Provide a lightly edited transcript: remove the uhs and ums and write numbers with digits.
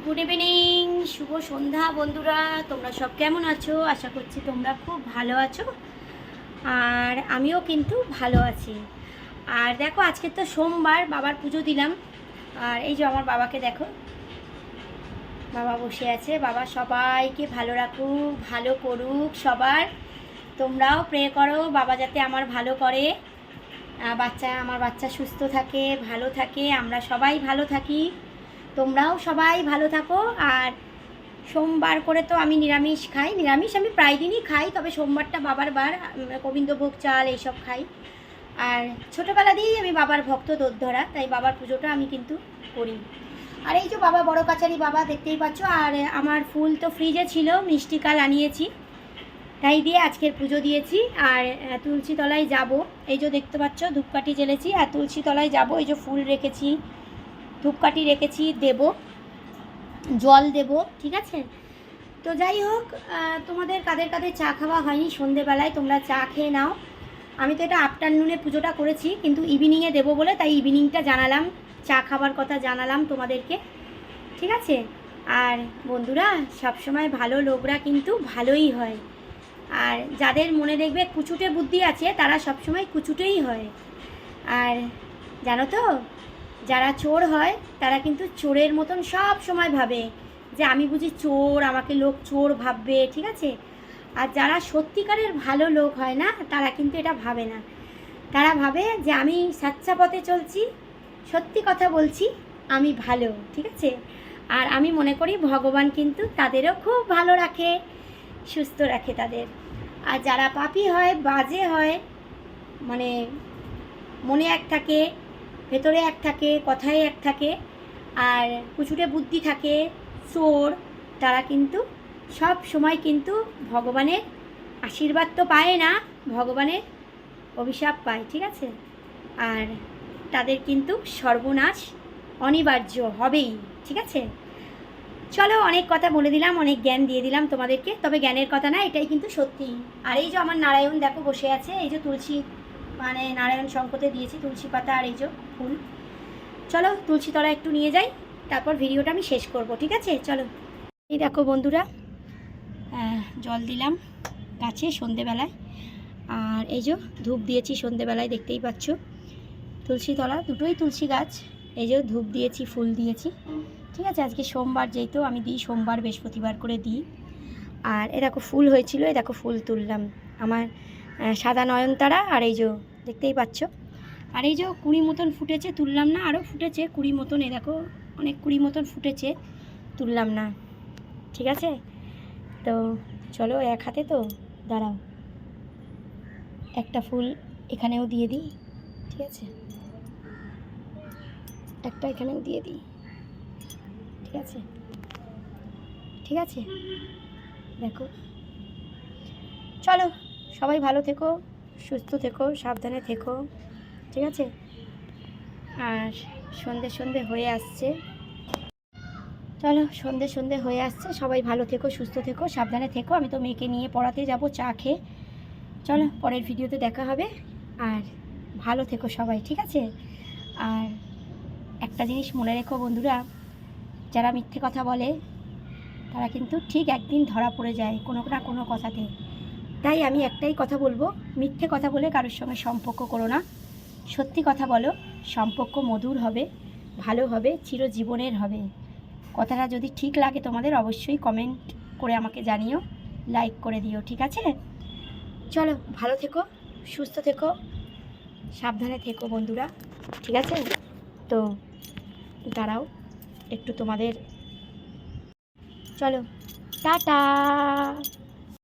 Good evening, শুভ সন্ধ্যা বন্ধুরা। তোমরা সব কেমন আছো? আশা করছি তোমরা খুব ভালো আছো, আর আমিও কিন্তু ভালো আছি। আর দেখো, আজকে তো সোমবার, বাবার পুজো দিলাম। আর এই যে আমার বাবাকে দেখো, বাবা বসে আছে। বাবা সবাইকে ভালো রাখুক, ভালো করুক সবার। তোমরাও প্রে করো বাবা যাতে আমার ভালো করে, আমার বাচ্চা সুস্থ থাকে, ভালো থাকে, আমরা সবাই ভালো থাকি, তোমরাও সবাই ভালো থাকো। আর সোমবার করে তো আমি নিরামিষ খাই। নিরামিষ আমি প্রায় দিনই খাই, তবে সোমবারটা বাবার বার, গোবিন্দভোগ চাল এইসব খাই। আর ছোটোবেলা দিয়েই আমি বাবার ভক্ত দোধরা, তাই বাবার পুজোটা আমি কিন্তু করি। আর এই যে বাবা বড় কাছারি বাবা, দেখতেই পাচ্ছ। আর আমার ফুল তো ফ্রিজে ছিল, মিষ্টি কাল আনিয়েছি, তাই দিয়ে আজকের পুজো দিয়েছি। আর তুলসী তলায় যাব, এই যে দেখতে পাচ্ছ ধূপকাঠি জ্বেলেছি, আর তুলসী তলায় যাব। এই যে ফুল রেখেছি, ধূপকাঠি রেখেছি, দেব, জল দেব, ঠিক আছে। তো যাই হোক, তোমাদের কাদের কাদের চা খাওয়া হয়নি সন্ধেবেলায়, তোমরা চা খেয়ে নাও। আমি তো এটা আফটারনুনে পুজোটা করেছি, কিন্তু ইভিনিংয়ে দেবো বলে তাই ইভিনিংটা জানালাম, চা খাবার কথা জানালাম তোমাদেরকে, ঠিক আছে। আর বন্ধুরা, সবসময় ভালো লোকরা কিন্তু ভালোই হয়, আর যাদের মনে দেখবে কুচুটে বুদ্ধি আছে তারা সবসময় কুচুটেই হয়। আর জানো তো, যারা চোর হয় তারা কিন্তু চোরের মতন সব সময় ভাবে যে আমি বুঝি চোর, আমাকে লোক চোর ভাববে, ঠিক আছে। আর যারা সত্যিকারের ভালো লোক হয় না, তারা কিন্তু এটা ভাবে না। তারা ভাবে যে আমি সাচ্চা পথে চলছি, সত্যি কথা বলছি, আমি ভালো, ঠিক আছে। আর আমি মনে করি ভগবান কিন্তু তাদেরও খুব ভালো রাখে, সুস্থ রাখে তাদের। আর যারা পাপী হয়, বাজে হয়, মানে মনে এক থাকে, ভেতরে এক থাকে, কথায় এক থাকে, আর কুচুটে বুদ্ধি থাকে, চোর, তারা কিন্তু সব সময় কিন্তু ভগবানের আশীর্বাদ তো পায় না, ভগবানের অভিশাপ পায়, ঠিক আছে। আর তাদের কিন্তু সর্বনাশ অনিবার্য হবেই, ঠিক আছে। চলো, অনেক কথা বলে দিলাম, অনেক জ্ঞান দিয়ে দিলাম তোমাদেরকে, তবে জ্ঞানের কথা না, এটাই কিন্তু সত্যি। আর এই যে আমার নারায়ণ দেখো বসে আছে, এই যে তুলসী, মানে নারায়ণ শঙ্কতে দিয়েছি তুলসী পাতা, আর এই যে ফুল। চলো তুলসী তলা একটু নিয়ে যাই, তারপর ভিডিওটা আমি শেষ করব, ঠিক আছে। চলো, এই দেখো বন্ধুরা, জল দিলাম গাছে সন্ধেবেলায়, আর এই যে ধূপ দিয়েছি সন্ধেবেলায়, দেখতেই পাচ্ছ। তুলসী তলা, দুটোই তুলসী গাছ, এই যে ধূপ দিয়েছি, ফুল দিয়েছি, ঠিক আছে। আজকে সোমবার, যেহেতু আমি দিই সোমবার বৃহস্পতিবার করে দিই। আর এ দেখো ফুল হয়েছিল, এ দেখো ফুল তুললাম, আমার সাদা নয়নতারা, আর এই যে দেখতেই পাচ্ছ। আর এই যে কুড়ি মতন ফুটেছে, তুললাম না, আরও ফুটেছে কুড়ি মতন, এ দেখো অনেক কুড়ি মতন ফুটেছে, তুললাম না, ঠিক আছে। তো চলো, এক হাতে তো, দাঁড়াও, একটা ফুল এখানেও দিয়ে দিই, ঠিক আছে, একটা এখানেও দিয়ে দিই, ঠিক আছে, ঠিক আছে। দেখো, চলো সবাই ভালো থেকো, সুস্থ থেকো, সাবধানে থেকো, ঠিক আছে। আর সন্ধে সন্ধে হয়ে আসছে, চলো সন্ধে সন্ধে হয়ে আসছে, সবাই ভালো থেকো, সুস্থ থেকো, সাবধানে থেকো। আমি তো মেয়েকে নিয়ে পড়াতে যাব চা খেয়ে। চলো, পরের ভিডিওতে দেখা হবে, আর ভালো থেকো সবাই, ঠিক আছে। আর একটা জিনিস মনে রেখো বন্ধুরা, যারা মিথ্যে কথা বলে তারা কিন্তু ঠিক একদিন ধরা পড়ে যায় কোনো না কোনো কথাতে। তাই আমি একটাই কথা বলবো, মিথ্যে কথা বলে কারোর সঙ্গে সম্পর্ক করো না, সত্যি কথা বলো, সম্পর্ক মধুর হবে, ভালো হবে, চিরজীবনের হবে। কথাটা যদি ঠিক লাগে তোমাদের, অবশ্যই কমেন্ট করে আমাকে জানিও, লাইক করে দিও, ঠিক আছে। চলো, ভালো থেকো, সুস্থ থেকো, সাবধানে থেকো বন্ধুরা, ঠিক আছে। তো দাঁড়াও একটু তোমাদের, চলো, টাটা।